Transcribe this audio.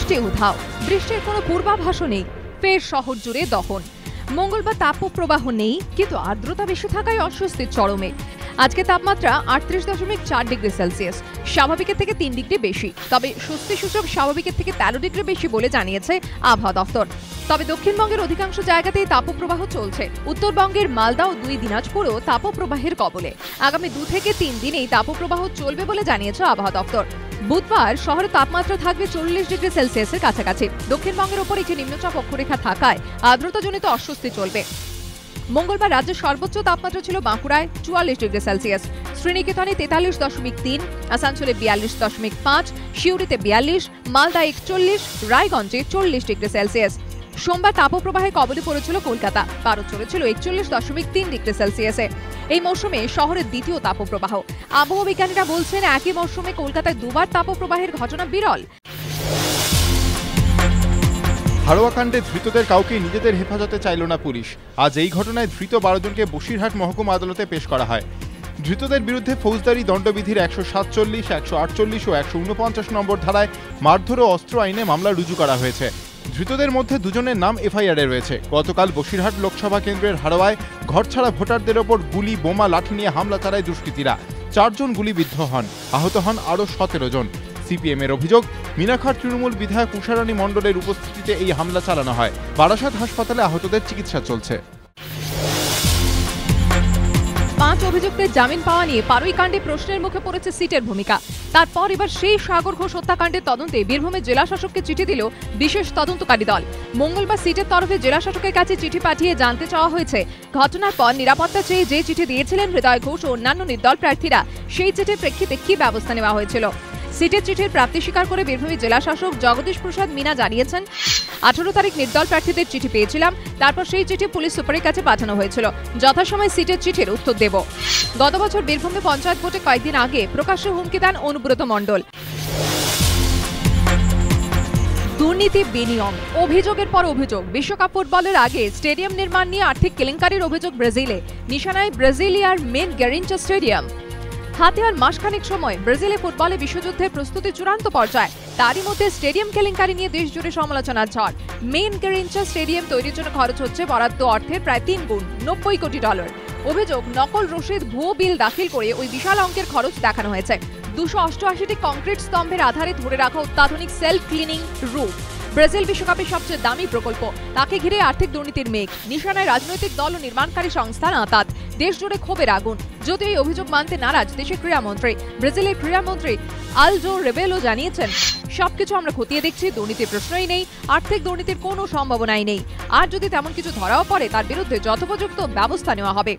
বৃষ্টি উধাও, বৃষ্টির কোনো পূর্বাভাসও নেই, ফের শহর জুড়ে দহন। মঙ্গলবার তাপপ্রবাহ নেই, কিন্তু আর্দ্রতা বেশি থাকায় অস্বস্তির চরমে। আজকে তাপমাত্রা 38.4 ডিগ্রি সেলসিয়াস, স্বাভাবিকের থেকে 3 ডিগ্রি বেশি। তবে স্বস্তিসূচক স্বাভাবিকের থেকে 13 ডিগ্রি বেশি বলে জানিয়েছে আবহাওয়া দফতর। তবে দক্ষিণবঙ্গের অধিকাংশ জায়গাতেই তাপপ্রবাহ চলছে। উত্তরবঙ্গের মালদা ও 2 দিনাজপুরও তাপপ্রবাহের কবলে। আগামী 2 থেকে 3 দিন এই তাপপ্রবাহ চলবে বলে জানিয়েছে আবহাওয়া দফতর। বুধবার শহরে তাপমাত্রা থাকবে 40 ডিগ্রি সেলসিয়াসের কাছাকাছি। দক্ষিণবঙ্গের উপর একটি নিম্নচাপ অক্ষরেখা থাকায় আর্দ্রতাজনিত অস্বস্তি চলবে। মঙ্গলবার রাজ্যের সর্বোচ্চ তাপমাত্রা ছিল বাঁকুড়ায় 44 ডিগ্রি সেলসিয়াস, শ্রীনিকেতনে 43.3, আসানসোলে 42.5, সিউড়িতে 42, মালদা 41, রায়গঞ্জে 40 ডিগ্রি সেলসিয়াস। সোমবার তাপপ্রবাহের কবলে পড়েছিল কলকাতা, পারদ চলেছিল 41.3 ডিগ্রি সেলসিয়াসে। এই মৌসুমে শহরের দ্বিতীয় তাপপ্রবাহ। আবহাওয়া বিজ্ঞানীরা বলছেন, একই মৌসুমে কলকাতায় দুবার তাপপ্রবাহের ঘটনা বিরল। হাড়োয়া কাণ্ডে ধৃতদের কাউকে নিজেদের হেফাজতে চাইল না পুলিশ। আজ এই ঘটনায় ধৃত 12 জনকে বসিরহাট মহকুমা আদালতে পেশ করা হয়। ধৃতদের বিরুদ্ধে ফৌজদারি দণ্ডবিধির 147, 148 ও 149 নম্বর ধারায় মারধর ও অস্ত্র আইনে মামলা রুজু করা হয়েছে। ধৃতদের মধ্যে 2 জনের নাম এফআইআরে রয়েছে। গতকাল বসিরহাট লোকসভা কেন্দ্রের হাড়োয়ায় ঘরছাড়া ভোটারদের ওপর গুলি, বোমা, লাঠি নিয়ে হামলা চালায় দুষ্কৃতীরা। 4 জন গুলিবিদ্ধ হন, আহত হন আরও 17 জন। সিপিএম এর অভিযোগ, মিনাখার তৃণমূল বিধায়ক উষারানী মণ্ডলের উপস্থিতিতে এই হামলা চালানো হয়। বারাসাত হাসপাতালে আহতদের চিকিৎসা চলছে। 5 অভিযুক্তের জামিন পাওয়া নিয়ে পারুই কাণ্ডে প্রশ্নের মুখে পড়েছে সিটের ভূমিকা। তারপর এবার সেই সাগর ঘোষ হত্যাকাণ্ডের তদন্তে বীরভূমের জেলা শাসককে চিঠি দিল বিশেষ তদন্তকারী দল। মঙ্গলবার সিটের তরফে জেলা শাসকের কাছে চিঠি পাঠিয়ে জানতে চাওয়া হয়েছে, ঘটনার পর নিরাপত্তা চেয়ে যে চিঠি দিয়েছিলেন হৃদয় ঘোষ ও অন্যান্য নির্দল প্রার্থীরা, সেই চিঠির প্রেক্ষিতে কি ব্যবস্থা নেওয়া হয়েছিল। সিটের চিঠির প্রাপ্তি স্বীকার করে বীরভূমের জেলা শাসক জগদীশ প্রসাদ মিনা জানিয়েছেন, 18 তারিখ নির্দল প্রার্থীদের চিঠি পেয়েছিলাম, তারপর সেই চিঠি পুলিশ সুপারের কাছে পাঠানো হয়েছিল। যথাসময়ে সিটের চিঠির উত্তর দেব। গত বছর বীরভূমে পঞ্চায়েত ভোটে কয়েকদিন আগে প্রকাশ্যে হুমকি দেন অনুব্রত মণ্ডল। দুর্নীতি, বেনিয়ম, অভিযোগের পর অভিযোগ। বিশ্বকাপ ফুটবলের আগে স্টেডিয়াম নির্মাণ নিয়ে আর্থিক কেলেঙ্কারির অভিযোগ ব্রাজিলে। নিশানায় ব্রাজিলিয়ার মেন গ্যারিঞ্চা স্টেডিয়াম। হাতে আর মাসখানেক সময় ব্রাজিলে ফুটবলে বিশ্বযুদ্ধের প্রস্তুতি চূড়ান্ত পর্যায়ে। তারই মধ্যে স্টেডিয়াম কেলেঙ্কারি নিয়ে দেশ জুড়ে সমালোচনার ঝড়। মেন গ্যারিঞ্চা স্টেডিয়াম তৈরির জন্য খরচ হচ্ছে বরাদ্দ অর্থের প্রায় 3 গুণ, $90 কোটি। অভিযোগ, নকল রসিদ, ভুয়ো বিল দাখিল করে ওই বিশাল অঙ্কের খরচ দেখানো হয়েছে। 288টি কংক্রিট স্তম্ভের আধারে ধরে রাখা অত্যাধুনিক সেলফ ক্লিনিং রুফ। ব্রাজিল বিশ্বকাপের সবচেয়ে দামি প্রকল্প, তাকে ঘিরে আর্থিক দুর্নীতির মেঘ। নিশানায় রাজনৈতিক দল ও নির্মাণকারী সংস্থা নাতাত। দেশ জুড়ে ক্ষোভের আগুন। যদিও এই অভিযোগ মানতে নারাজ দেশের ক্রীড়ামন্ত্রী। ব্রাজিলের ক্রীড়ামন্ত্রী আলজো রেবেলো জানিয়েছেন, সবকিছু আমরা খতিয়ে দেখছি, দুর্নীতির প্রশ্নই নেই, আর্থিক দুর্নীতির কোনো সম্ভাবনাই নেই। আর যদি তেমন কিছু ধরাও পড়ে, তার বিরুদ্ধে যথোপযুক্ত ব্যবস্থা নেওয়া হবে।